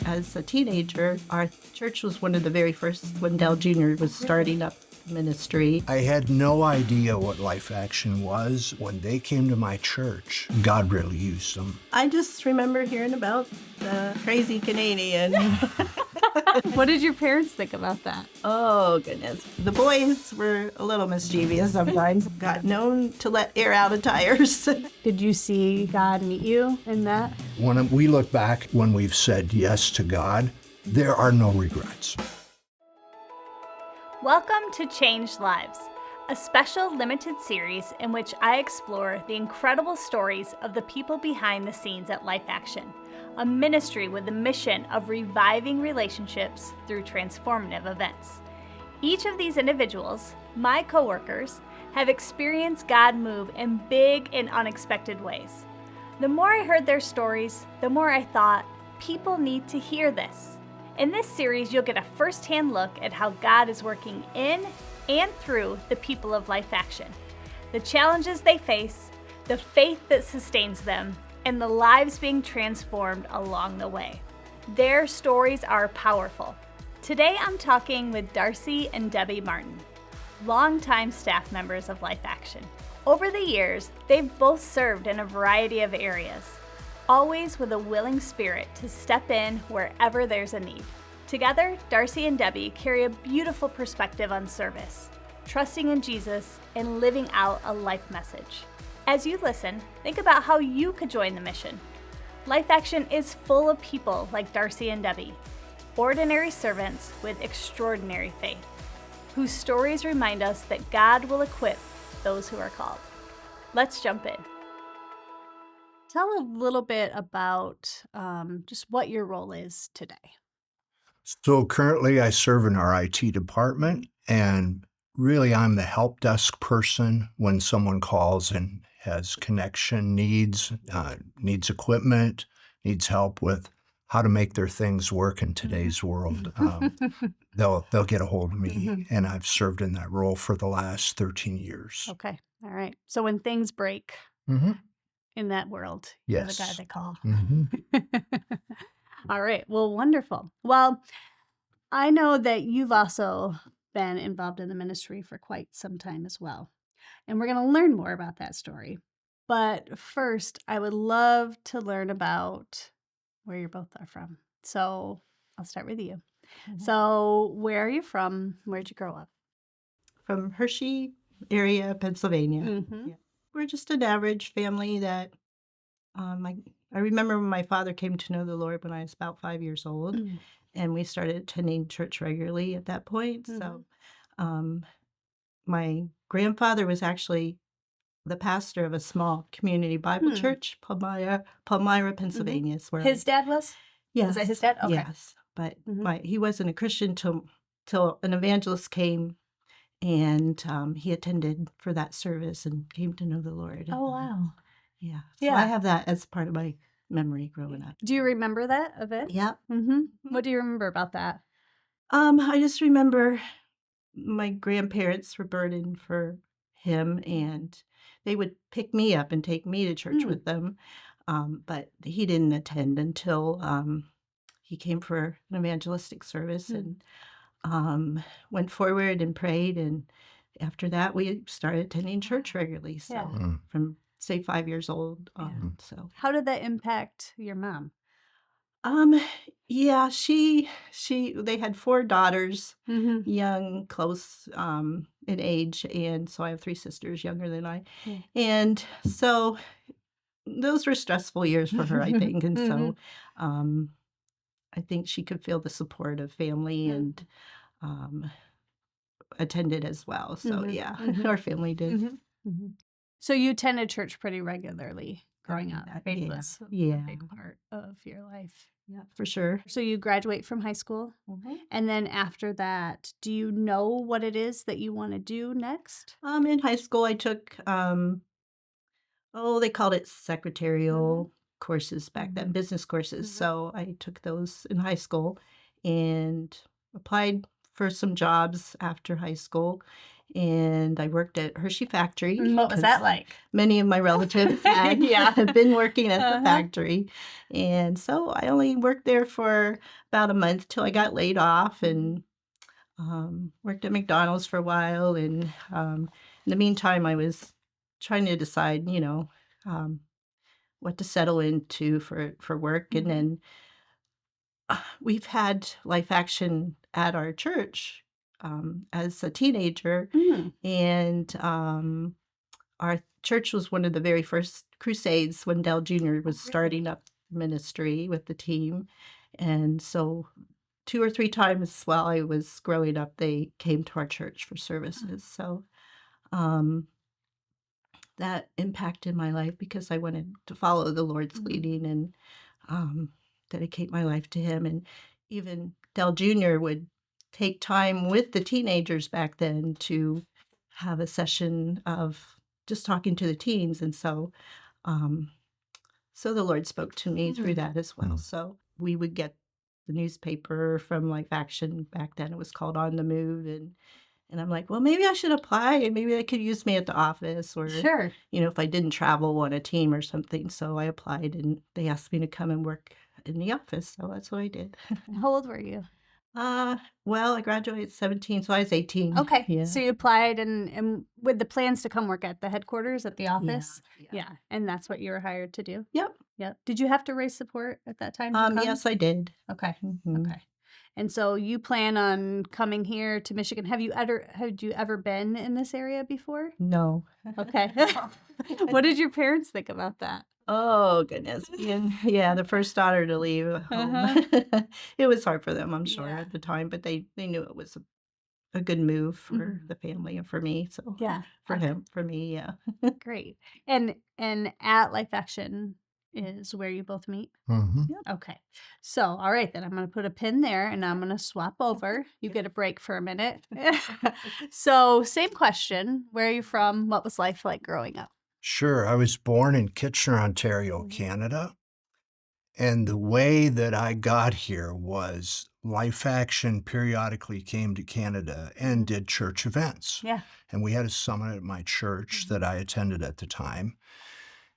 as a teenager, our church was one of the very first when Dell Jr. was starting up ministry. I had no idea what Life Action was. When they came to my church, God really used them. I just remember hearing about the crazy Canadian. What did your parents think about that? Oh, goodness. The boys were a little mischievous sometimes. Got known to let air out of tires. Did you see God meet you in that? When we look back, when we've said yes to God, there are no regrets. Welcome to Changed Lives, a special limited series in which I explore the incredible stories of the people behind the scenes at Life Action, a ministry with the mission of reviving relationships through transformative events. Each of these individuals, my coworkers, have experienced God move in big and unexpected ways. The more I heard their stories, the more I thought, people need to hear this. In this series, you'll get a first-hand look at how God is working in and through the people of Life Action, the challenges they face, the faith that sustains them, and the lives being transformed along the way. Their stories are powerful. Today, I'm talking with Darcy and Debby Martin, longtime staff members of Life Action. Over the years, they've both served in a variety of areas, always with a willing spirit to step in wherever there's a need. Together, Darcy and Debby carry a beautiful perspective on service, trusting in Jesus, and living out a life message. As you listen, think about how you could join the mission. Life Action is full of people like Darcy and Debby, ordinary servants with extraordinary faith, whose stories remind us that God will equip those who are called. Let's jump in. Tell a little bit about just what your role is today. So currently I serve in our IT department, and really I'm the help desk person when someone calls and has connection needs, needs equipment, needs help with how to make their things work in today's world. They'll get a hold of me, and I've served in that role for the last 13 years. Okay. All right. So when things break in that world, you're the guy Yes. they call. Mhm. All right. Well, wonderful. Well, I know that you've also been involved in the ministry for quite some time as well. And we're going to learn more about that story. But first, I would love to learn about where you both are from. So I'll start with you. So where are you from? Where'd you grow up? From Hershey area, Pennsylvania. Mm-hmm. Yeah. We're just an average family that I remember when my father came to know the Lord when I was about 5 years old, and we started attending church regularly at that point. So my grandfather was actually the pastor of a small community Bible church, Palmyra, Pennsylvania. Is where His dad was? yes, Was that his dad? Okay. yes, but he wasn't a Christian till an evangelist came, and he attended for that service and came to know the Lord. Oh, wow. Yeah. So I have that as part of my memory growing up. Do you remember that event? Yeah. What do you remember about that? I just remember my grandparents were burdened for him, and they would pick me up and take me to church with them. But he didn't attend until he came for an evangelistic service and went forward and prayed. And after that, we started attending church regularly. So from say 5 years old on. So How did that impact your mom? yeah, they had 4 daughters, young, close in age, and so I have 3 sisters younger than I. And so those were stressful years for her, I think. And so I think she could feel the support of family and attended as well. So yeah, our family did. So you attended church pretty regularly growing up. Faith Yeah. was a Yeah. big part of your life. Yeah, for sure. So you graduate from high school, and then after that, do you know what it is that you want to do next? In high school, I took they called it secretarial courses back then, business courses. So I took those in high school and applied for some jobs after high school. and I worked at Hershey Factory And what was that like? many of my relatives Yeah. had been working at the Uh-huh. factory. And so I only worked there for about a month till I got laid off and worked at McDonald's for a while. And in the meantime, I was trying to decide, um, what to settle into for work. And Mhm. then we've had Life Action at our church as a teenager. Mm. And our church was one of the very first crusades when Dell Jr. was starting up ministry with the team. And so 2 or 3 times while I was growing up, they came to our church for services. So, um, that impacted my life because I wanted to follow the Lord's leading and, um, dedicate my life to him. And even Dell Jr. would take time with the teenagers back then to have a session of just talking to the teens. And um, so the Lord spoke to me through that as well. So we would get the newspaper from Life Action back then. It was called On the Move, and I'm like, well, maybe I should apply, and maybe they could use me at the office, or Sure. if I didn't travel on a team or something. So I applied, and they asked me to come and work in the office. So that's what I did. How old were you? Well, I graduated at 17, so I was 18. Okay. Yeah. So you applied and with the plans to come work at the headquarters at the office? Yeah. Yeah. And that's what you were hired to do? Yep. Yep. Did you have to raise support at that time to come? Yes, I did. Okay. Mhm. Okay. And so you plan on coming here to Michigan. Had you ever been in this area before? No. Okay. What did your parents think about that? Oh, goodness. Yeah, the first daughter to leave home. It was hard for them, I'm sure, Yeah. at the time, but they knew it was a good move for the family and for me. So Yeah. for Okay. him, for me, yeah. Great. And at Life Action is where you both meet? Mhm. Okay. So, all right, then I'm going to put a pin there and I'm going to swap over. You get a break for a minute. So, same question. Where are you from? What was life like growing up? Sure. I was born in Kitchener, Ontario, Canada. And the way that I got here was Life Action periodically came to Canada and did church events. Yeah. And we had a summit at my church that I attended at the time.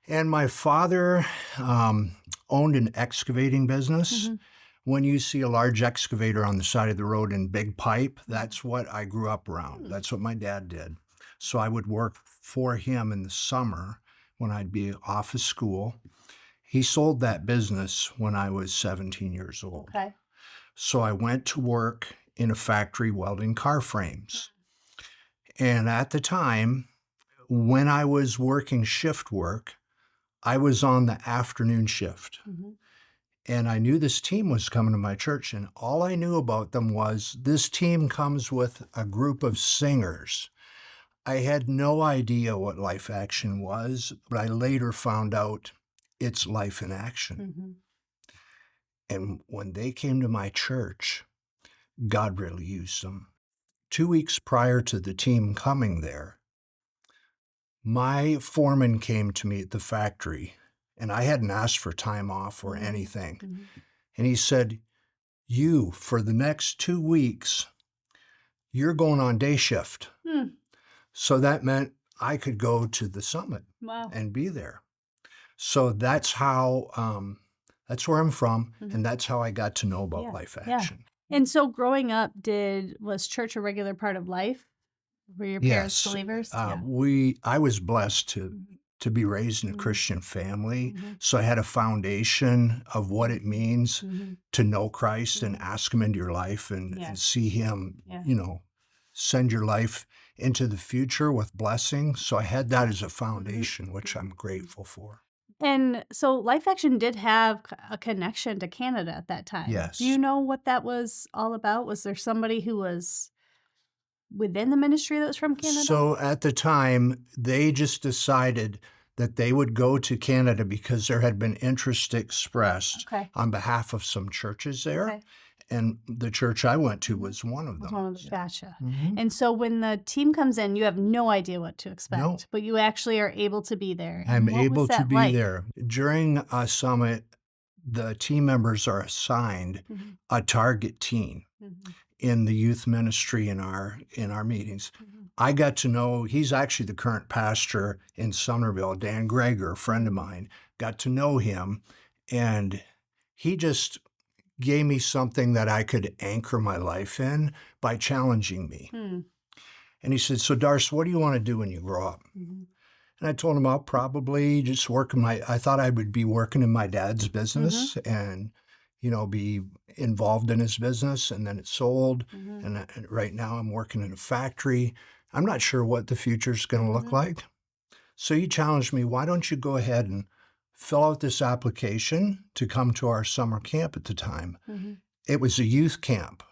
And my father owned an excavating business. When you see a large excavator on the side of the road in big pipe, that's what I grew up around. That's what my dad did. So I would work for him in the summer when I'd be off of school. He sold that business when I was 17 years old. Okay. So I went to work in a factory welding car frames. And at the time, when I was working shift work, I was on the afternoon shift. And I knew this team was coming to my church, and all I knew about them was this team comes with a group of singers. I had no idea what Life Action was, but I later found out it's Life in Action. And when they came to my church, God really used them. 2 weeks prior to the team coming there, my foreman came to me at the factory, and I hadn't asked for time off or anything. And he said, for the next 2 weeks, you're going on day shift. So that meant I could go to the summit and be there. So that's that's where I'm from, and that's how I got to know about Life Action. And so growing up, was church a regular part of life? Were your parents Yes. believers? I was blessed to be raised in a Christian family, so I had a foundation of what it means to know Christ and ask him into your life and see him, send your life into the future with blessing. So I had that as a foundation, which I'm grateful for. And so Life Action did have a connection to Canada at that time. Yes. Do you know what that was all about? Was there somebody who was within the ministry that was from Canada? So at the time, they just decided that they would go to Canada because there had been interest expressed on behalf of some churches there. Okay. And the church I went to was one of them. Gotcha. And so when the team comes in, you have no idea what to expect, No. but you actually are able to be there. I'm And what able was to that be like? there. During a summit, the team members are assigned a target team in the youth ministry in our meetings. I got to know, he's actually the current pastor in Somerville, Dan Greger, a friend of mine, got to know him, and he just gave me something that I could anchor my life in by challenging me. Hmm. And he said, "So Darce, what do you want to do when you grow up?" Mhm. And I told him I'll probably just I thought I would be working in my dad's business and, be involved in his business, and then it sold. Mhm. And right now I'm working in a factory. I'm not sure what the future's going to look like. So he challenged me, why don't you go ahead and fill out this application to come to our summer camp at the time. Mhm. It was a youth camp.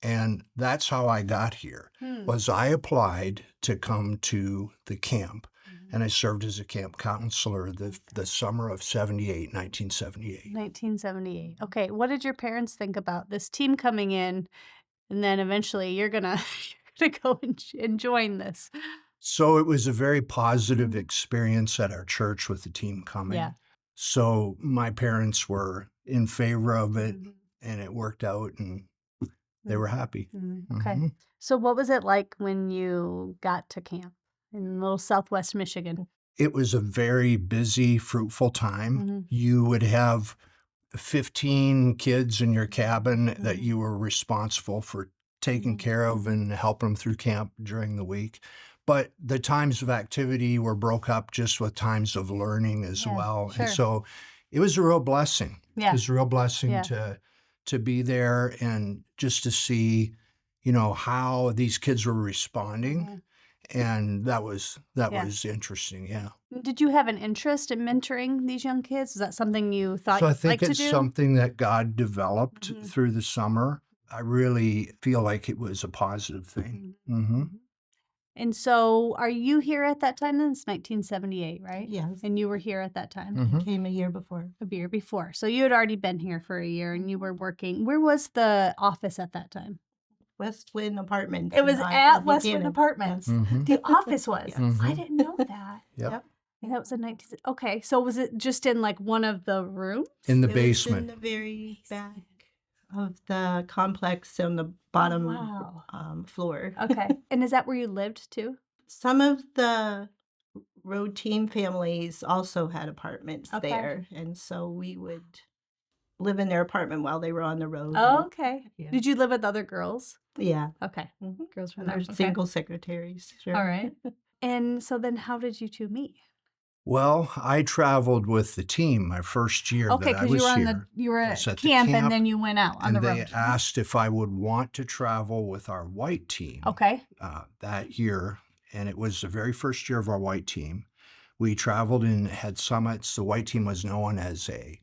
And that's how I got here, Hmm. was I applied to come to the camp. Mhm. And I served as a camp counselor the summer of 1978. 1978. Okay, what did your parents think about this team coming in, and then eventually you're gonna you're gonna go and join this? So it was a very positive Mhm. experience at our church with the team coming. Yeah. So my parents were in favor of it, Mhm. and it worked out, and they were happy. Okay. Mhm. So what was it like when you got to camp in little Southwest Michigan? It was a very busy, fruitful time. Mhm. You would have 15 kids in your cabin that Mhm. you were responsible for taking care of and helping them through camp during the week. But the times of activity were broke up just with times of learning as Yeah, well. sure. And so it was a real blessing. Yeah. It was a real blessing Yeah. to be there and just to see, how these kids were responding. Mhm. And that was Yeah. interesting. Yeah. Did you have an interest in mentoring these young kids? Is that something you thought So I you'd think like to it's do? something that God developed Mhm. through the summer. I really feel like it was a positive thing. Mhm. And so are you here at that time then? It's 1978, right? Yes. And you were here at that time? Mhm. Came a year before. A year before. So you had already been here for a year and you were working. Where was the office at that time? Westwind Apartments. It was in at Westwood Buchanan. Apartments. Yes. Mhm. The office was. Yes. I Mhm. didn't know that. Yep. And that was in 19. Okay, so was it just in like one of the rooms? In the It was in basement. the very back of the complex on the bottom Wow. floor. Okay. And is that where you lived too? Some of the road team families also had apartments Okay. there, and so we would live in their apartment while they were on the road. Oh, okay. Yeah. Did you live with other girls? Yeah. Okay. Mhm. Girls from And there. our Okay. single secretaries. Sure. All right. And so then how did you two meet? Well, I traveled with the team my first year Okay, that I because you was were on here. you were I at was at the camp and then you went out on and the they road. asked if I would want to travel with our white team Okay. that year. And it was the very first year of our white team. We traveled and had summits. The white team was known as a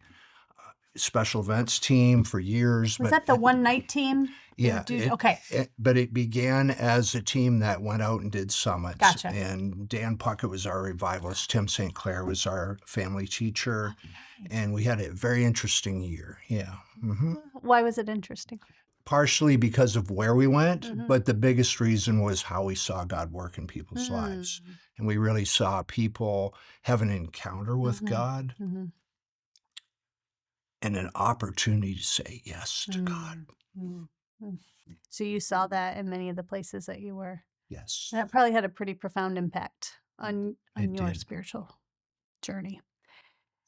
special events team for years. Was but that the one night team? Yeah. Okay. But it began as a team that went out and did summits. Gotcha. And Dan Puckett was our revivalist. Tim St. Clair was our family teacher. And we had a very interesting year. Yeah. Hmm. Why was it interesting? Partially because of where we went, Mhm. but the biggest reason was how we saw God work in people's lives. And we really saw people have an encounter with God Mhm. and an opportunity to say yes to God. Mhm. So you saw that in many of the places that you were. Yes. That probably had a pretty profound impact on It your did. spiritual journey.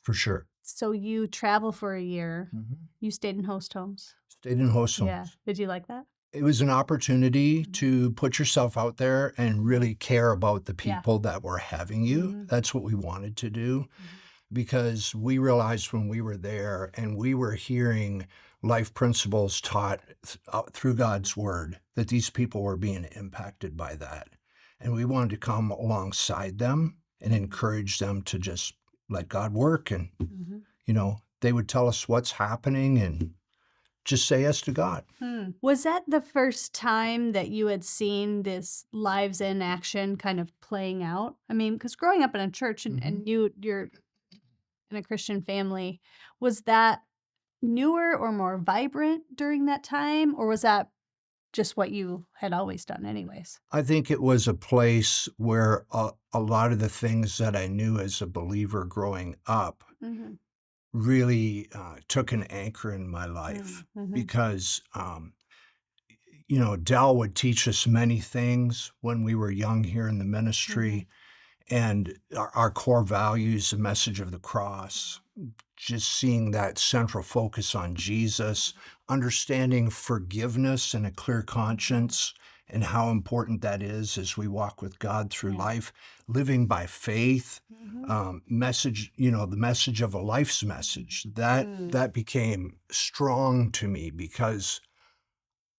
For sure. So you travel for a year. Mhm. You stayed in host homes. Stayed in host homes. Yeah. Did you like that? It was an opportunity to put yourself out there and really care about the Yeah. people that were having you. That's what we wanted to do because we realized when we were there and we were hearing life principles taught through God's word that these people were being impacted by that. And we wanted to come alongside them and encourage them to just let God work. And, they would tell us what's happening and just say yes to God. Was that the first time that you had seen this lives in action kind of playing out? I mean, because growing up in a church and you're in a Christian family, was that newer or more vibrant during that time? Or was that just what you had always done anyways? I think it was a place where a lot of the things that I knew as a believer growing up really took an anchor in my life because Dell would teach us many things when we were young here in the ministry, and our core values, the message of the cross, just seeing that central focus on Jesus, understanding forgiveness and a clear conscience, and how important that is as we walk with God through life, living by faith, message, the message of a life's message, that became strong to me because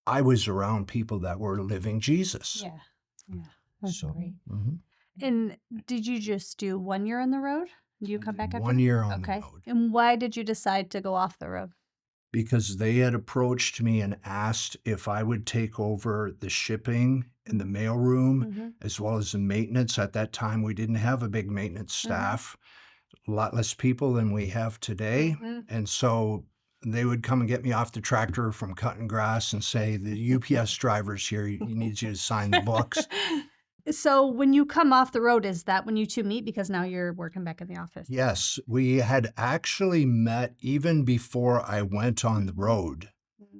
I was around people that were living Jesus. Yeah. Yeah. That's So, great. mhm. And did you just do 1 year on the road? Did you come back after 1 that? year on the Okay. road. And why did you decide to go off the road? Because they had approached me and asked if I would take over the shipping in the mailroom as well as the maintenance. At that time, we didn't have a big maintenance staff, a lot less people than we have today. And so they would come and get me off the tractor from cutting grass and say, the UPS driver's here, he needs you to sign the books. So when you come off the road, is that when you two meet? Because now you're working back in the office. Yes, we had actually met even before I went on the road,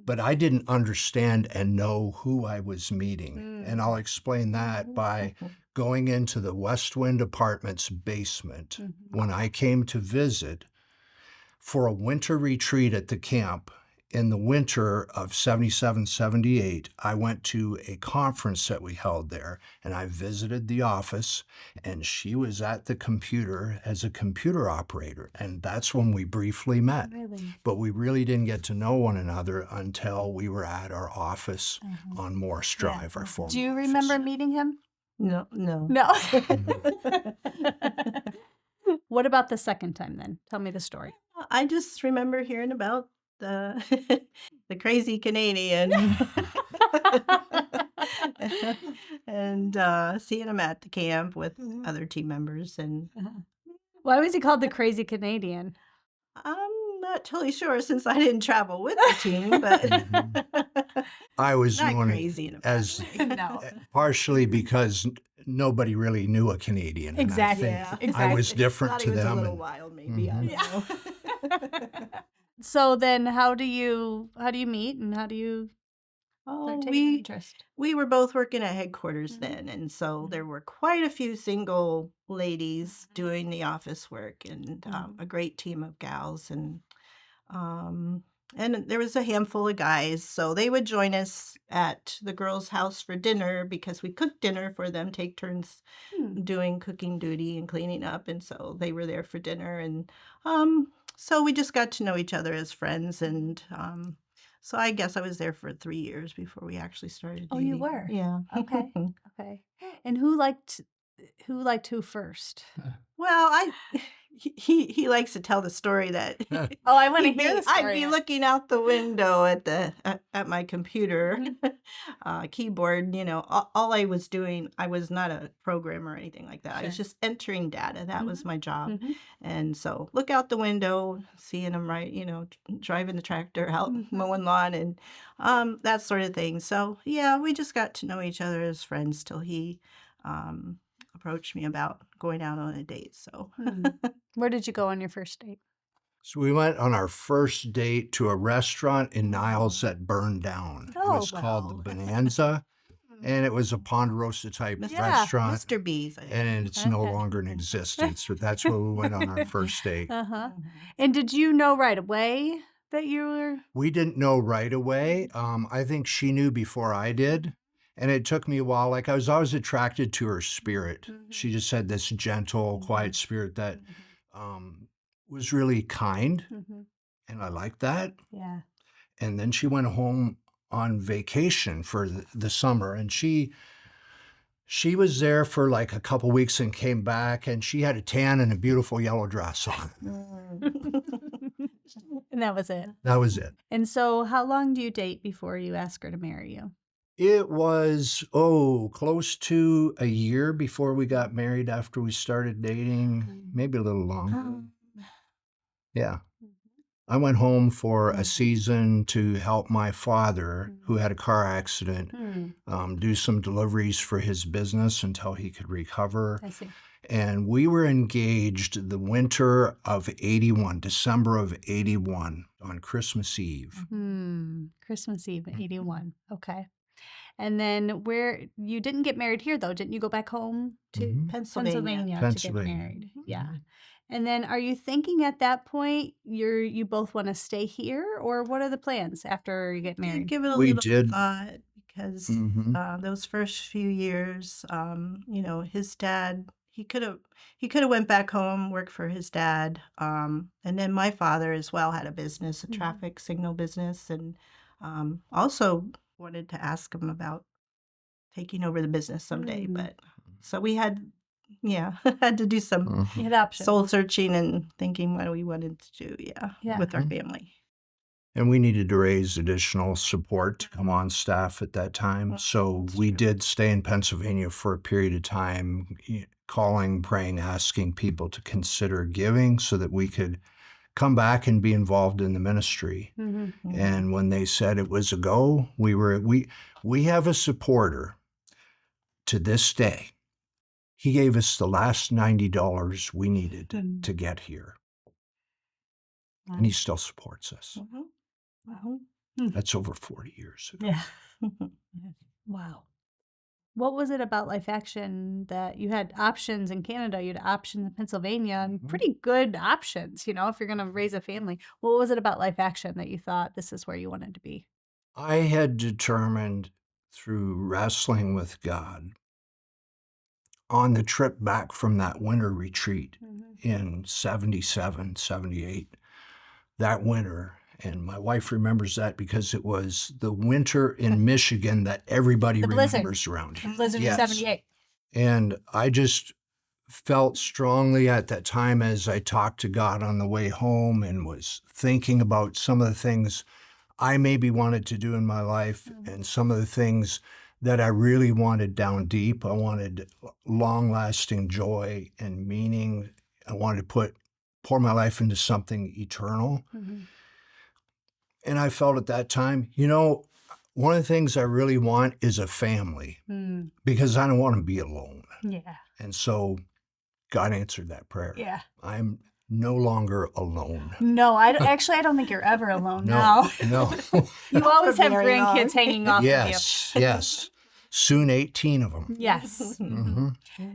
but I didn't understand and know who I was meeting. And I'll explain that by going into the West Wind Apartments basement when I came to visit for a winter retreat at the camp. In the winter of 77, 78, I went to a conference that we held there, and I visited the office, and she was at the computer as a computer operator, and that's when we briefly met. Really? But we really didn't get to know one another until we were at our office on Morse Drive, our former Do you office. remember meeting him? No, no. No. What about the second time then? Tell me the story. I just remember hearing about the the crazy Canadian and seeing him at the camp with other team members, and Why was he called the crazy Canadian? I'm not totally sure since I didn't travel with the team, but I was not known crazy in a bad as way. No. partially because nobody really knew a Canadian. and I Exactly. think I was different Thought to he was them. a little and- wild, maybe. I don't know. So then how do you meet and how do you Oh, start taking an interest? we were both working at headquarters then, and so there were quite a few single ladies doing the office work, and a great team of gals, um, and there was a handful of guys. So they would join us at the girls' house for dinner because we cooked dinner for them, take turns doing cooking duty and cleaning up, and so they were there for dinner, and so we just got to know each other as friends, and so I guess I was there for 3 years before we actually started Oh, you dating. were? Yeah. Okay. Okay. And who liked who first? Well, he likes to tell the story that Oh, I want to he'd hear be the I'd story. be looking out the window at my computer keyboard. All I was doing, I was not a programmer or anything like that. I was Sure. just entering data. That was my job. Mhm. And so look out the window, seeing him driving the tractor out, mowing lawn, and that sort of thing. So yeah, we just got to know each other as friends till he approached me about going out on a date. So Where did you go on your first date? So we went on our first date to a restaurant in Niles that burned down. It Oh, was called the wow. Bonanza, and it was a Ponderosa type Yeah. restaurant, Mr. B's. I think. and it's no Okay. longer in existence. But that's where we went on our first date. Uh-huh. And did you know right away that you were We didn't know right away. I think she knew before I did. And it took me a while. Like, I was always attracted to her spirit. She just had this gentle, quiet spirit that was really kind. And I liked that. Yeah. And then she went home on vacation for the summer. And she was there for like a couple weeks and came back. And she had a tan and a beautiful yellow dress on. And that was it. That was it. And so how long do you date before you ask her to marry you? It was, close to a year before we got married after we started dating, maybe a little longer. Yeah. I went home for a season to help my father, who had a car accident, do some deliveries for his business until he could recover. I see. And we were engaged the winter of 81, December of 81, on Christmas Eve. Christmas Eve, 81. Okay. And then where you didn't get married here though, didn't you go back home to Mhm. Pennsylvania. To get Pennsylvania. married? Yeah. Mhm. And then are you thinking at that point you both want to stay here, or what are the plans after you get Did married? give it a We little did. thought because Mhm. those first few years, his dad, he could have went back home, worked for his dad, and then my father as well had a business, a Mhm. traffic signal business, and also wanted to ask him about taking over the business someday. Mm. But so we had, yeah, had to do some You Mhm. had options. soul searching and thinking what we wanted to do, yeah, Yeah. with our Mhm. family. And we needed to raise additional support to come on staff at that time. Mm, So that's we true. did stay in Pennsylvania for a period of time, calling, praying, asking people to consider giving so that we could come back and be involved in the ministry. Mhm. Mhm. And when they said it was a go, we have a supporter to this day. He gave us the last $90 we needed Mhm. to get here, Wow. and he still supports us. Mhm. Wow. That's over 40 years ago. Yeah. Yeah. Wow. What was it about Life Action that you had options in Canada, you had options in Pennsylvania, and Mhm. pretty good options, if you're going to raise a family? What was it about Life Action that you thought this is where you wanted to be? I had determined through wrestling with God on the trip back from that winter retreat Mhm. in 77, 78, that winter. And my wife remembers that because it was the winter in Michigan that everybody The blizzard. remembers around The here. blizzard of Yes. 78. And I just felt strongly at that time as I talked to God on the way home and was thinking about some of the things I maybe wanted to do in my life Mhm. and some of the things that I really wanted down deep. I wanted long lasting joy and meaning. I wanted to pour my life into something eternal. Mhm. And I felt at that time, one of the things I really want is a family Mm. because I don't want to be alone. Yeah. And so God answered that prayer. Yeah. I'm no longer alone. No, I don't think you're ever alone No, now. no. You always For have very long. grandkids hanging off Yes, yes. Soon 18 of of them. you. Yes. hmm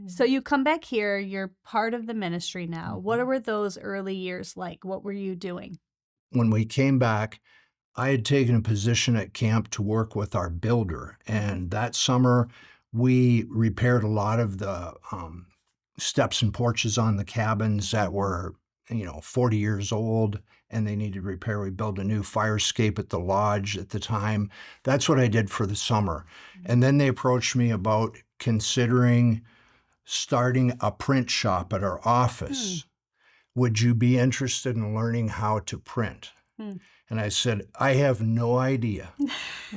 So you come back here, you're part of the ministry now. What were those early years like? What were you doing? When we came back, I had taken a position at camp to work with our builder. And that summer, we repaired a lot of the steps and porches on the cabins that were, 40 years old and they needed repair. We built a new fire escape at the lodge at the time. That's what I did for the summer. And then they approached me about considering starting a print shop at our office. Would you be interested in learning how to print? Hmm. And I said, I have no idea.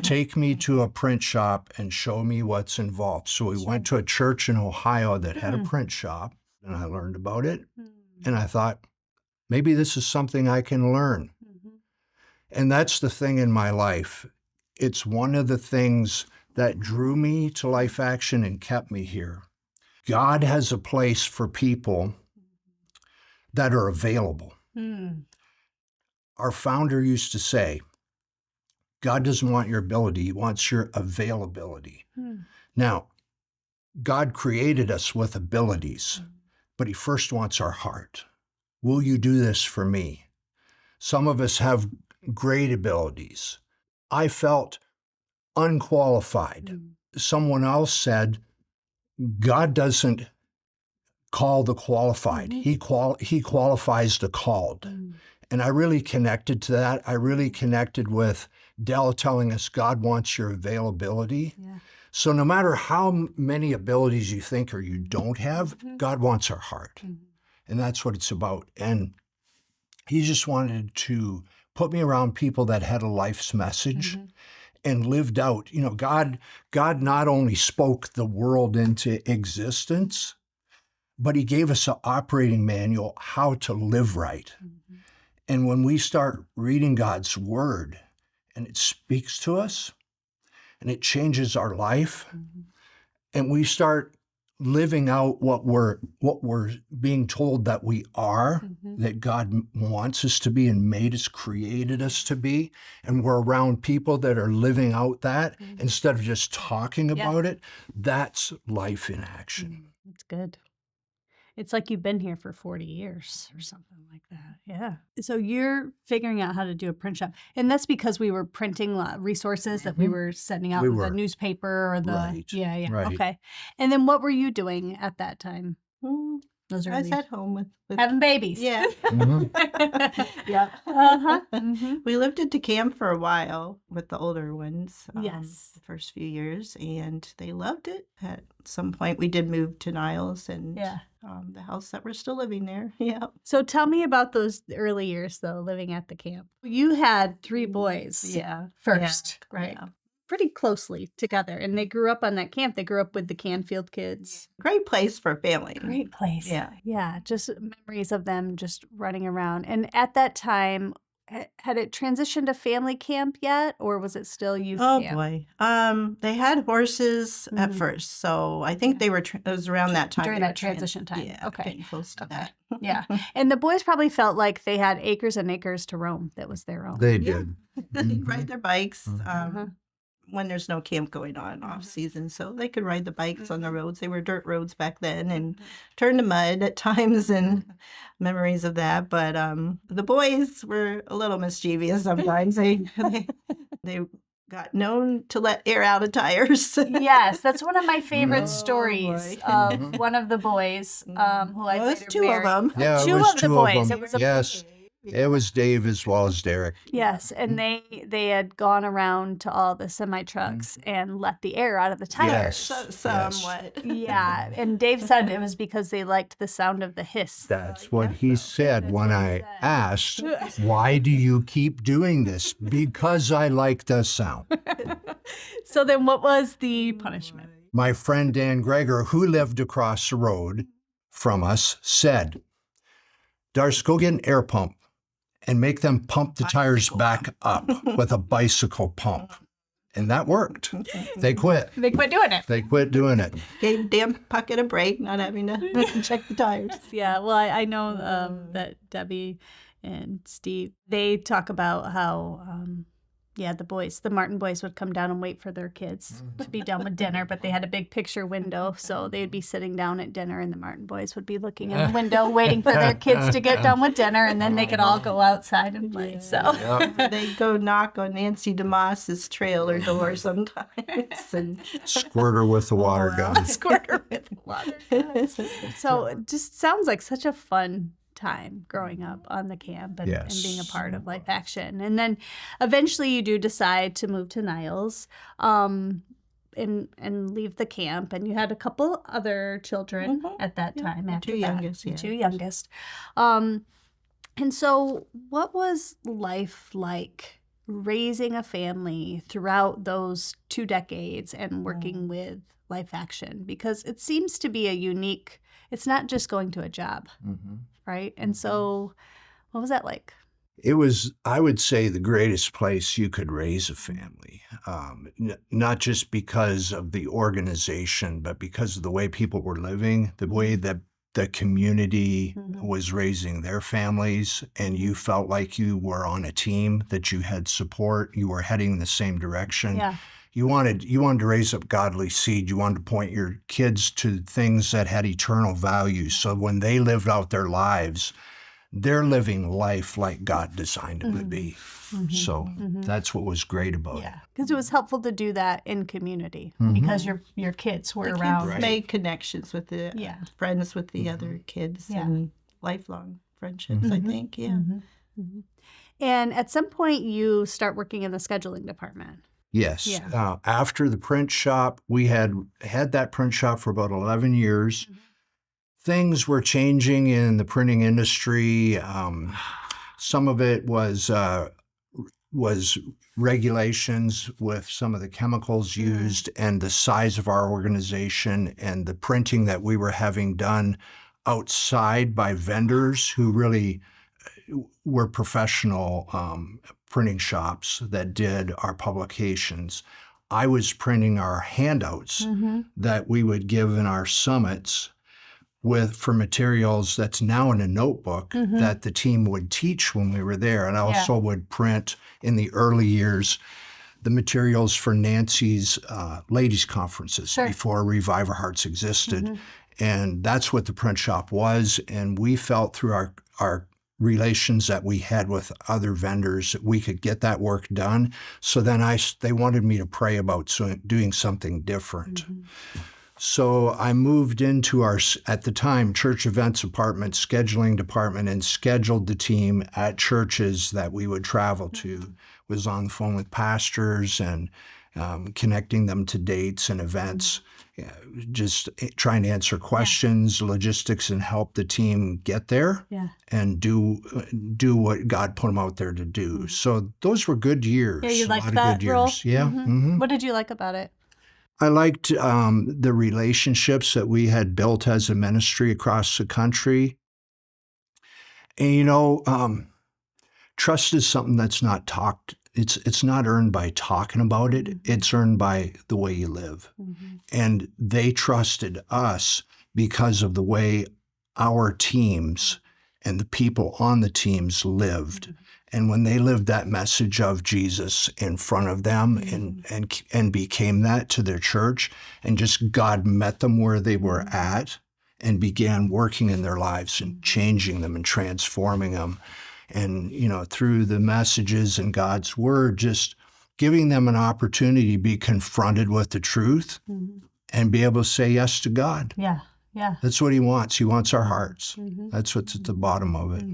Take me to a print shop and show me what's involved. So we went to a church in Ohio that had a print shop, and I learned about it. And I thought, maybe this is something I can learn. Mhm. And that's the thing in my life. It's one of the things that drew me to Life Action and kept me here. God has a place for people that are available. Hmm. Our founder used to say, God doesn't want your ability, he wants your availability. Hmm. Now, God created us with abilities, but he first wants our heart. Will you do this for me? Some of us have great abilities. I felt unqualified. Someone else said, God doesn't call the qualified. He qualifies the called. And I really connected to that. I really connected with Dell telling us God wants your availability. Yeah. So no matter how many abilities you think or you don't have, God wants our heart. And that's what it's about. And he just wanted to put me around people that had a life's message and lived out. God not only spoke the world into existence, but he gave us an operating manual how to live right. And when we start reading God's word and it speaks to us and it changes our life and we start living out what we're being told that we are, Mm-hmm. that God wants us to be and made us, created us to be, and we're around people that are living out that Mhm. instead of just talking Yeah. about it. That's life in action. That's good. It's like you've been here for 40 years or something like that. Yeah. So you're figuring out how to do a print shop. And that's because we were printing resources that we were sending out We in the were. newspaper or the. Right, Yeah. right. Okay. And then what were you doing at that time? Mm, Those I was early. at home with Having babies. yeah. Mhm. Yeah. Uh-huh. Mm-hmm. We lived at the camp for a while with the older ones. Yes. The first few years, and they loved it. At some point, we did move to Niles and Yeah. the house that we're still living there. Yeah. So tell me about those early years, though, living at the camp. You had 3 boys Yeah. first, right? Yeah. Pretty closely together. And they grew up on that camp. They grew up with the Canfield kids. Great place for a family. Great place. Yeah. Yeah. Just memories of them just running around. And at that time, had it transitioned to family camp yet? Or was it still youth Oh camp? boy. They had horses at Mhm. first, so I think they were. It was around that time. During they that were transition time. Yeah. Okay. Getting close to Okay. that. Yeah. And the boys probably felt like they had acres and acres to roam. That was their own. They Yeah. did. They'd ride their bikes Mhm. when there's no camp going on off Mhm. season, so they could ride the bikes on the Mhm. roads. They were dirt roads back then, and Mhm. turn to mud at times, and memories of that. But the boys were a little mischievous sometimes. They got known to let air out of tires. Yes, that's one of my favorite Oh, stories boy. of Mhm. one of the boys who I Well, it's later 2 married. of them. Yeah, it Two was of the 2 boys. of them. It was a Yes, it was Dave as well as Derek. Yes, and they had gone around to all the semi trucks and let the air out of the tires. Yes. Somewhat. Yeah, and Dave said it was because they liked the sound of the hiss. That's what he said That's when what he I said. asked, why do you keep doing this? Because I like the sound. So then what was the punishment? My friend Dan Greger, who lived across the road from us, said, Darce, go get an air pump and make them pump the tires back up with a bicycle pump. And that worked. They quit. They quit doing it. They quit doing it. Gave Dan Puckett a break, not having to check the tires. Yeah, well, I know that Debbie and Steve, they talk about how, the Martin boys would come down and wait for their kids to be done with dinner, but they had a big picture window, so they'd be sitting down at dinner, and the Martin boys would be looking in the window waiting for their kids to get done with dinner, and then they could all go outside and play. So They'd go knock on Nancy DeMoss's trailer door sometimes. And Squirt her with the water gun. squirter with water. So it just sounds like such a fun time growing up on the camp and being a Yes. part of Life Action. And then eventually you do decide to move to Niles and leave the camp. And you had a couple other children Mhm. at that Yeah, time. the After 2 that, youngest, the yeah. 2 youngest. And so what was life like raising a family throughout those 2 decades and working with Life Action? Because it seems to be a unique, it's not just going to a job, right? And so what was that like? It was, I would say, the greatest place you could raise a family, not just because of the organization, but because of the way people were living, the way that the community was raising their families, and you felt like you were on a team, that you had support, you were heading in the same direction. Yeah. You wanted to raise up godly seed. You wanted to point your kids to things that had eternal value. So when they lived out their lives, they're living life like God designed them to be. So that's what was great about it. Yeah, because it was helpful to do that in community because your kids were around. Right. Made connections with the friends with the other kids and lifelong friendships, I think. Yeah. And at some point, you start working in the scheduling department. Yes. Yeah. After the print shop, we had that print shop for about 11 years. Things were changing in the printing industry. Some of it was regulations with some of the chemicals used and the size of our organization and the printing that we were having done outside by vendors who really were professional printing shops that did our publications. I was printing our handouts that we would give in our summits for materials that's now in a notebook that the team would teach when we were there. And I also would print in the early years the materials for Nancy's ladies' conferences before Revive Our Hearts existed. And that's what the print shop was. And we felt through our relations that we had with other vendors that we could get that work done. So then they wanted me to pray about doing something different. So I moved into our, at the time, church events department, scheduling department, and scheduled the team at churches that we would travel to. Was on the phone with pastors and connecting them to dates and events, just trying to answer questions, logistics, and help the team get there and do what God put them out there to do. So those were good years. Yeah, you a liked lot that of good role? years. Yeah. What did you like about it? I liked the relationships that we had built as a ministry across the country. And trust is something that's not talked. It's not earned by talking about it. It's earned by the way you live. And they trusted us because of the way our teams and the people on the teams lived. And when they lived that message of Jesus in front of them and became that to their church, and just God met them where they were at and began working in their lives and changing them and transforming them. And, through the messages and God's word, just giving them an opportunity to be confronted with the truth and be able to say yes to God. Yeah. That's what he wants. He wants our hearts. That's what's at the bottom of it.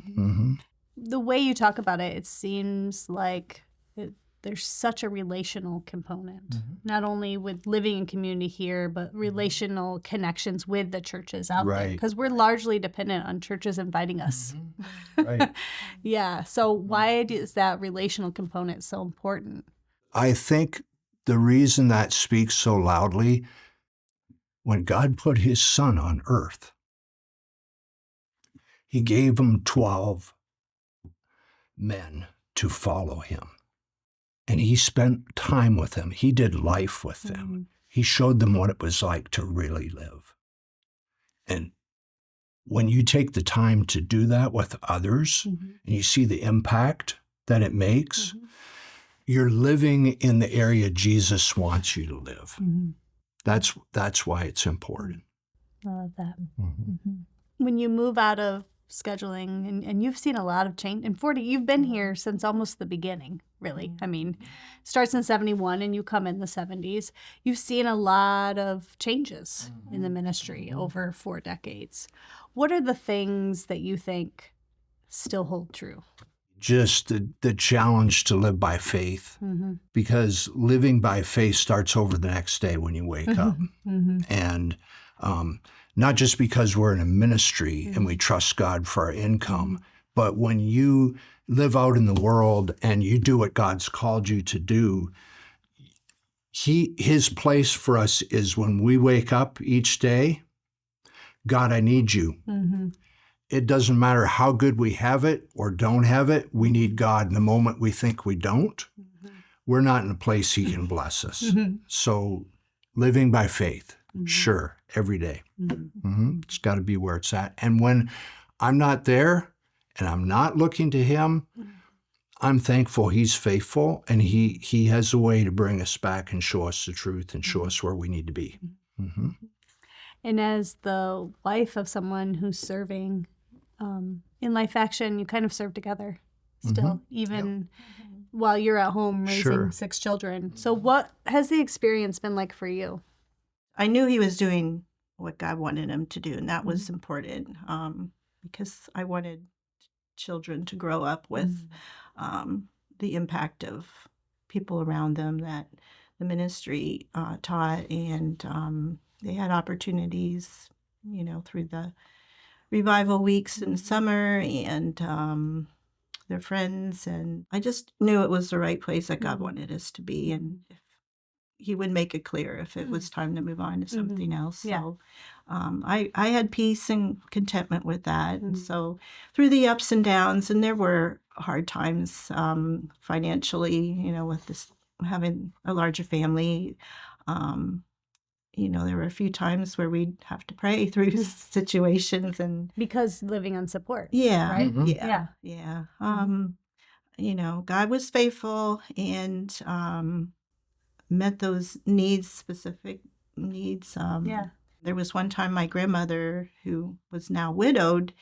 The way you talk about it, it seems like there's such a relational component, not only with living in community here, but relational connections with the churches out there. Because we're largely dependent on churches inviting us. Right. Yeah. So why is that relational component so important? I think the reason that speaks so loudly, when God put his son on earth, he gave him 12 men to follow him. And he spent time with them. He did life with them. He showed them what it was like to really live. And when you take the time to do that with others, and you see the impact that it makes, you're living in the area Jesus wants you to live. That's why it's important. I love that. When you move out of scheduling, and you've seen a lot of change. And 40, you've been here since almost the beginning, really. I mean, it starts in 71 and you come in the 70s. You've seen a lot of changes in the ministry over 4 decades. What are the things that you think still hold true? Just the challenge to live by faith, because living by faith starts over the next day when you wake up. And not just because we're in a ministry and we trust God for our income, but when you live out in the world and you do what God's called you to do, his place for us is when we wake up each day, God, I need you. It doesn't matter how good we have it or don't have it, we need God. And the moment we think we don't, we're not in a place he can bless us. So living by faith, sure, every day. It's got to be where it's at. And when I'm not there and I'm not looking to him, I'm thankful he's faithful and he has a way to bring us back and show us the truth and show us where we need to be. And as the wife of someone who's serving in Life Action, you kind of serve together still, even while you're at home raising 6 children. So what has the experience been like for you? I knew he was doing what God wanted him to do, and that was important because I wanted children to grow up with the impact of people around them that the ministry taught, and they had opportunities, through the revival weeks in summer and their friends, and I just knew it was the right place that God wanted us to be, and he would make it clear if it was time to move on to something else. So I had peace and contentment with that. And so through the ups and downs, and there were hard times financially, with this having a larger family. There were a few times where we'd have to pray through situations and Because living on support, yeah, right? yeah, yeah. God was faithful and met those needs, specific needs. Yeah. There was one time my grandmother, who was now widowed,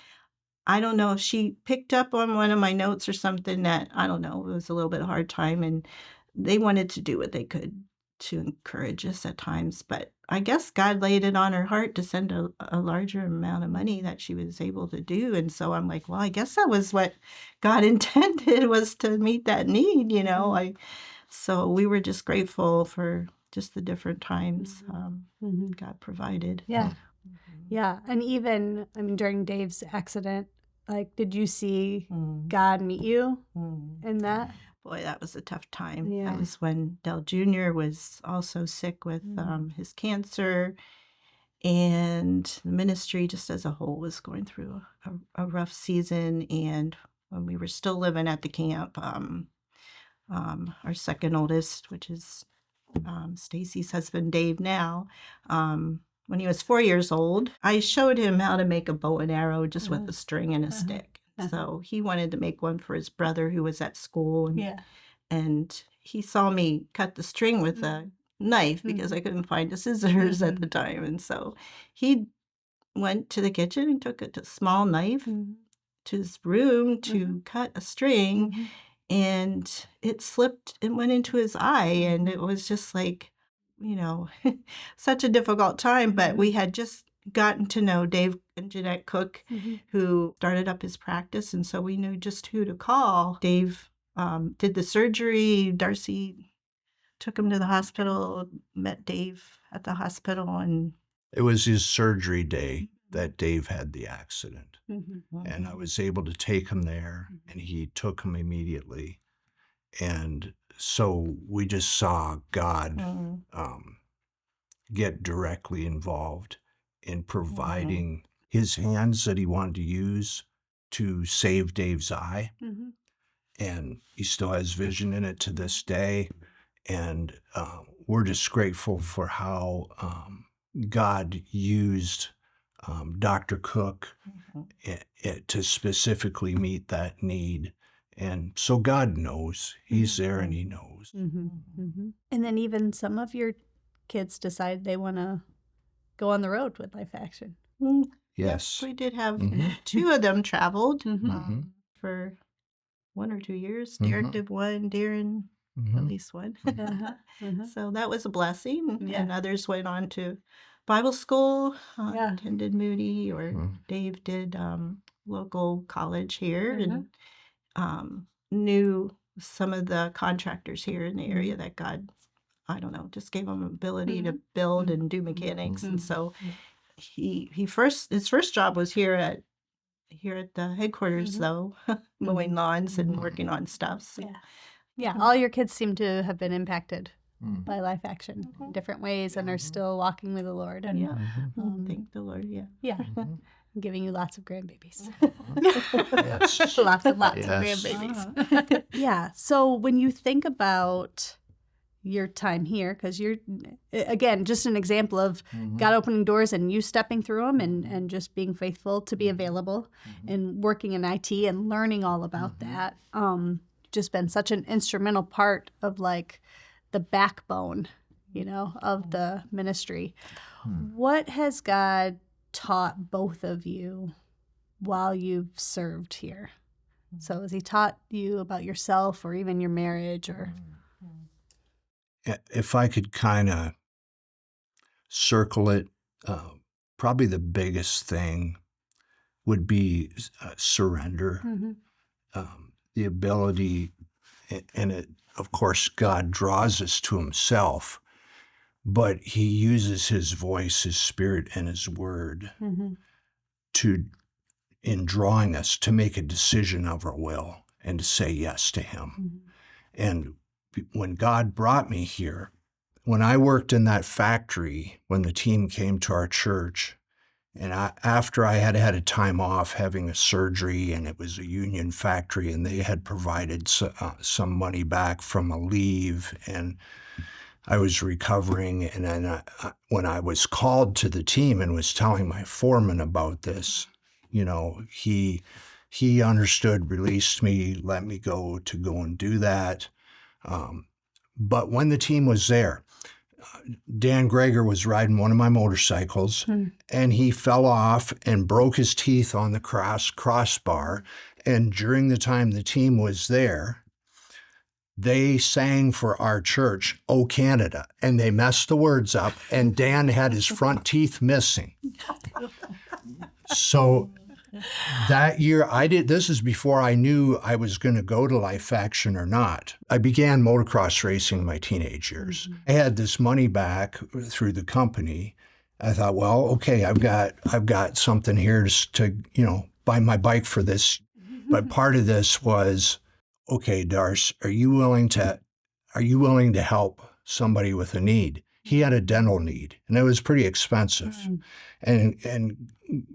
I don't know if she picked up on one of my notes or something that, I don't know, it was a little bit hard time, and they wanted to do what they could to encourage us at times. But I guess God laid it on her heart to send a larger amount of money that she was able to do. And so I'm like, well, I guess that was what God intended, was to meet that need, so we were just grateful for just the different times God provided. Yeah. Yeah. And even, during Dave's accident, like, did you see God meet you in that? Boy, that was a tough time. Yeah. That was when Dell Jr. was also sick with his cancer, and the ministry just as a whole was going through a rough season. And when we were still living at the camp, our second oldest, which is Stacy's husband, Dave, now, when he was 4 years old, I showed him how to make a bow and arrow just with a string and a stick. So he wanted to make one for his brother who was at school. And he saw me cut the string with a knife because I couldn't find the scissors at the time. And so he went to the kitchen and took a small knife to his room to cut a string, and it slipped and went into his eye. And it was just like, such a difficult time. But we had just gotten to know Dave and Jeanette Cook, who started up his practice. And so we knew just who to call. Dave did the surgery. Darcy took him to the hospital, met Dave at the hospital. And it was his surgery day that Dave had the accident. And I was able to take him there, and he took him immediately. And so we just saw God get directly involved in providing his hands that he wanted to use to save Dave's eye. And he still has vision in it to this day. And we're just grateful for how God used Dr. Cook to specifically meet that need. And so God knows. He's there and he knows. And then even some of your kids decide they want to go on the road with Life Action. Yes. We did have two of them traveled for 1 or 2 years. Derek did one, Darren at least one. So that was a blessing. And others went on to Bible school, attended Moody, or Dave did local college here, and knew some of the contractors here in the area that God, I don't know, just gave him ability to build and do mechanics. And so his first job was here at the headquarters, though, mowing lawns and working on stuff. So. Yeah, all your kids seem to have been impacted by Life Action in different ways and are still walking with the Lord. And thank the Lord. giving you lots of grandbabies. Yes. lots of grandbabies. Yeah. So when you think about your time here, because you're, again, just an example of God opening doors and you stepping through them and just being faithful to be available and working in IT and learning all about that. Just been such an instrumental part of like the backbone, of the ministry. What has God taught both of you while you've served here? So has he taught you about yourself or even your marriage or? If I could kind of circle it, probably the biggest thing would be surrender. The ability, and it, of course, God draws us to himself, but he uses his voice, his spirit, and his word in drawing us to make a decision of our will and to say yes to him. And when God brought me here, when I worked in that factory, when the team came to our church, And after I had had a time off having a surgery, and it was a union factory, and they had provided some money back from a leave, and I was recovering. And then when I was called to the team and was telling my foreman about this, he understood, released me, let me go and do that. But when the team was there, Dan Greger was riding one of my motorcycles, and he fell off and broke his teeth on the crossbar. And during the time the team was there, they sang for our church, "Oh Canada," and they messed the words up, and Dan had his front teeth missing. So that year, this is before I knew I was going to go to Life Action or not. I began motocross racing in my teenage years. I had this money back through the company. I thought, well, okay, I've got something here to buy my bike for this. But part of this was, okay, Darce, are you willing to help somebody with a need? He had a dental need, and it was pretty expensive. And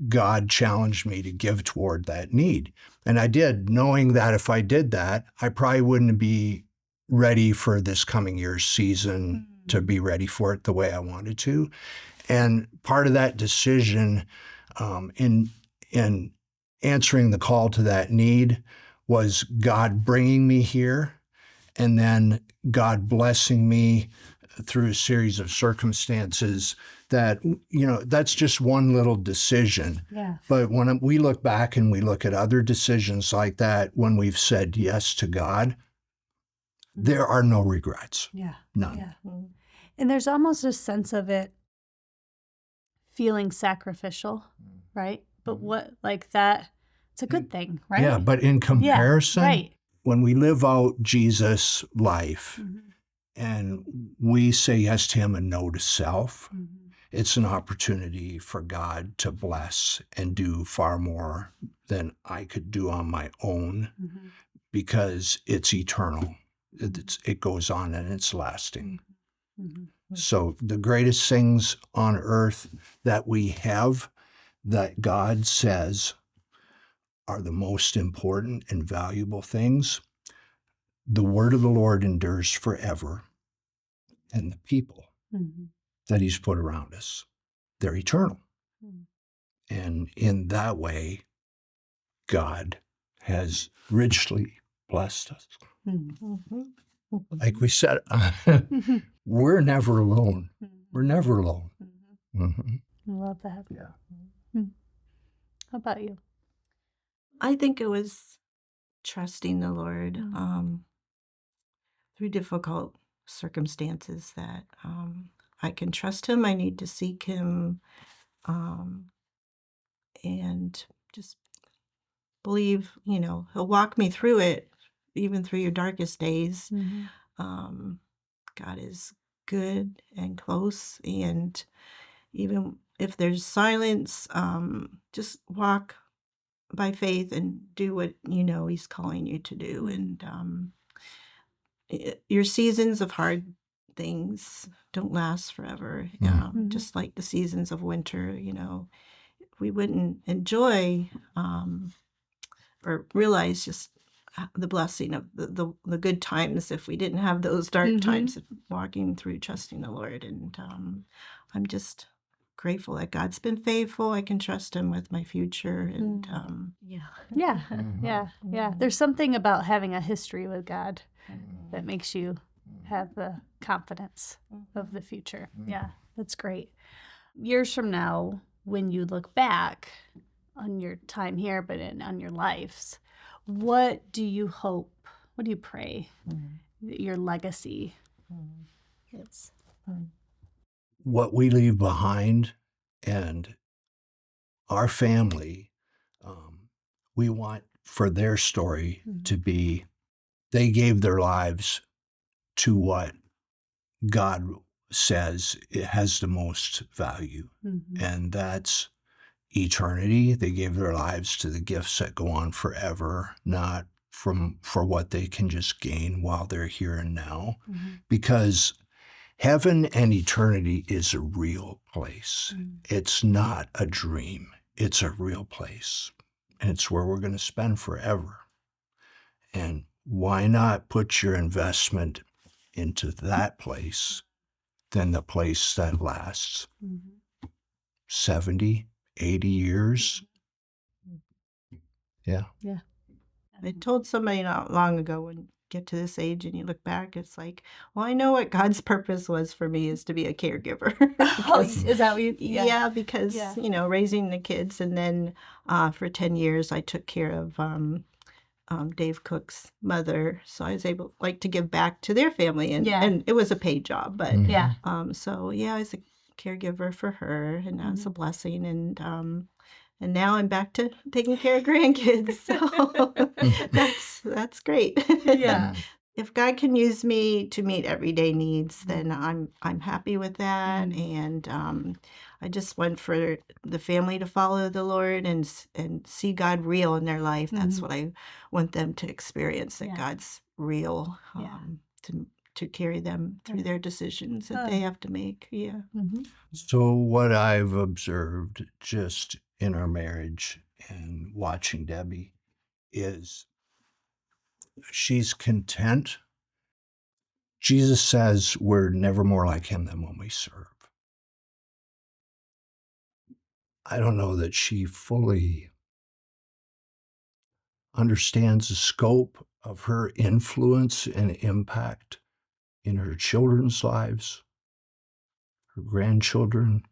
God challenged me to give toward that need. And I did, knowing that if I did that, I probably wouldn't be ready for this coming year's season to be ready for it the way I wanted to. And part of that decision in answering the call to that need was God bringing me here, and then God blessing me through a series of circumstances that, that's just one little decision. Yeah. But when we look back and we look at other decisions like that, when we've said yes to God, there are no regrets. Yeah. None. Yeah. And there's almost a sense of it feeling sacrificial, right? But it's a good thing, right? Yeah, but in comparison, right. when we live out Jesus' life and we say yes to him and no to self, it's an opportunity for God to bless and do far more than I could do on my own, because it's eternal. It goes on and it's lasting. So the greatest things on earth that we have that God says are the most important and valuable things, the word of the Lord endures forever, and the people that he's put around us, they're eternal. And in that way, God has richly blessed us. Like we said, we're never alone. We're never alone. I love that. Yeah. How about you? I think it was trusting the Lord through difficult circumstances that I can trust him. I need to seek him and just believe, he'll walk me through it, even through your darkest days. God is good and close, and even if there's silence, just walk by faith and do what he's calling you to do. And your seasons of hard things don't last forever. Just like the seasons of winter, we wouldn't enjoy or realize just the blessing of the good times if we didn't have those dark times of walking through trusting the Lord. And I'm just grateful that God's been faithful. I can trust him with my future. And Yeah. There's something about having a history with God that makes you have the confidence of the future. Yeah, that's great. Years from now, when you look back on your time here, but on your lives, what do you hope, what do you pray that your legacy is? What we leave behind and our family, we want for their story to be, they gave their lives to what God says it has the most value, and that's eternity. They gave their lives to the gifts that go on forever, not for what they can just gain while they're here and now. Because Heaven and eternity is a real place. It's not a dream. It's a real place. And it's where we're going to spend forever. And why not put your investment into that place than the place that lasts 70, 80 years? Yeah. Yeah. I told somebody not long ago, when you get to this age and you look back, it's like, well, I know what God's purpose was for me is to be a caregiver. Oh, Because, is that what you? yeah, because, Yeah. raising the kids. And then for 10 years, I took care of Dave Cook's mother. So I was able to give back to their family. Yeah. And it was a paid job. But Yeah. so, yeah, I was a caregiver for her. And that was a blessing. And now I'm back to taking care of grandkids. So that's great. Yeah. If God can use me to meet everyday needs, then I'm happy with that. And I just want for the family to follow the Lord and see God real in their life. That's what I want them to experience, that Yeah. God's real, Yeah. to carry them through their decisions that they have to make. Yeah. So what I've observed just in our marriage and watching Debbie is she's content. Jesus says we're never more like him than when we serve. I don't know that she fully understands the scope of her influence and impact in her children's lives, her grandchildren,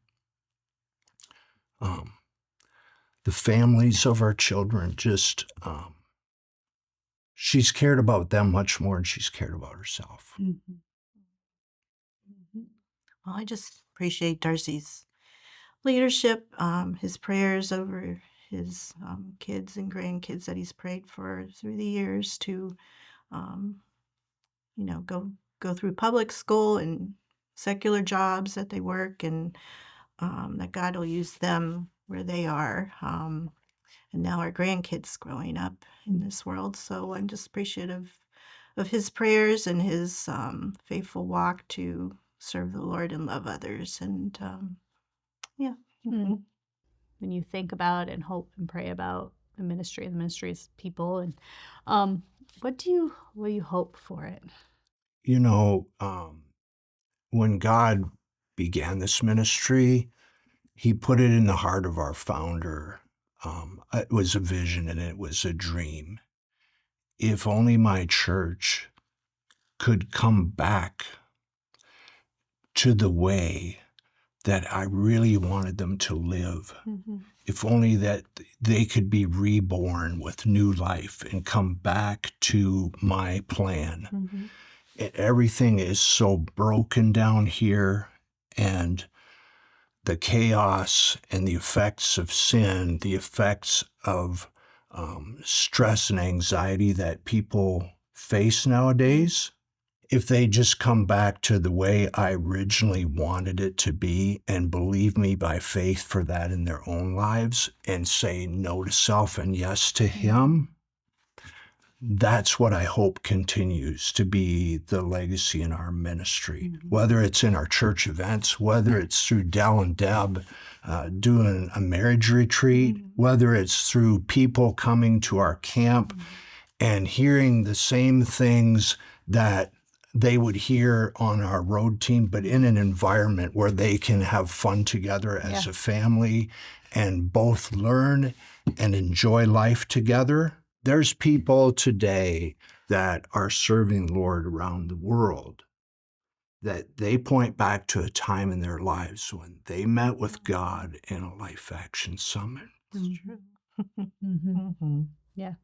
the families of our children. Just she's cared about them much more than she's cared about herself. Well, I just appreciate Darcy's leadership, his prayers over his kids and grandkids that he's prayed for through the years to, um, go through public school and secular jobs that they work, and that God will use them where they are. And now our grandkids growing up in this world. So I'm just appreciative of his prayers and his faithful walk to serve the Lord and love others. And yeah. When you think about and hope and pray about the ministry's people, and what do you hope for it? When God began this ministry, he put it in the heart of our founder. It was a vision and it was a dream. If only my church could come back to the way that I really wanted them to live. If only that they could be reborn with new life and come back to my plan. Everything is so broken down here, and the chaos and the effects of sin, the effects of stress and anxiety that people face nowadays, if they just come back to the way I originally wanted it to be and believe me by faith for that in their own lives and say no to self and yes to him, that's what I hope continues to be the legacy in our ministry, whether it's in our church events, whether it's through Dell and Deb doing a marriage retreat, whether it's through people coming to our camp and hearing the same things that they would hear on our road team, but in an environment where they can have fun together as a family and both learn and enjoy life together. There's people today that are serving the Lord around the world that they point back to a time in their lives when they met with God in a Life Action Summit. It's true. Yeah.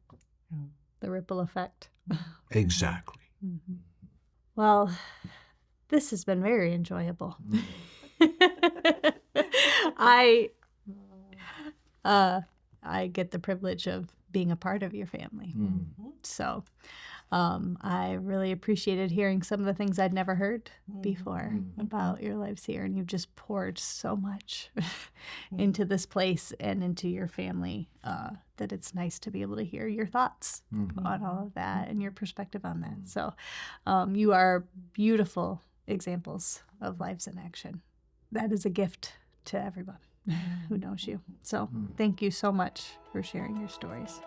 The ripple effect. Exactly. Well, this has been very enjoyable. I get the privilege of being a part of your family. So I really appreciated hearing some of the things I'd never heard before about your lives here. And you've just poured so much into this place and into your family that it's nice to be able to hear your thoughts on all of that and your perspective on that. So you are beautiful examples of lives in action. That is a gift to everyone who knows you. So thank you so much for sharing your stories.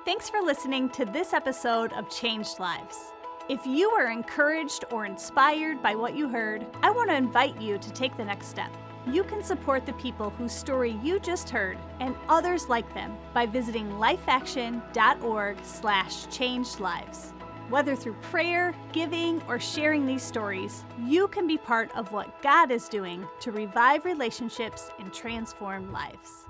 Thanks for listening to this episode of Changed Lives. If you were encouraged or inspired by what you heard, I want to invite you to take the next step. You can support the people whose story you just heard and others like them by visiting lifeaction.org/changedlives. Whether through prayer, giving, or sharing these stories, you can be part of what God is doing to revive relationships and transform lives.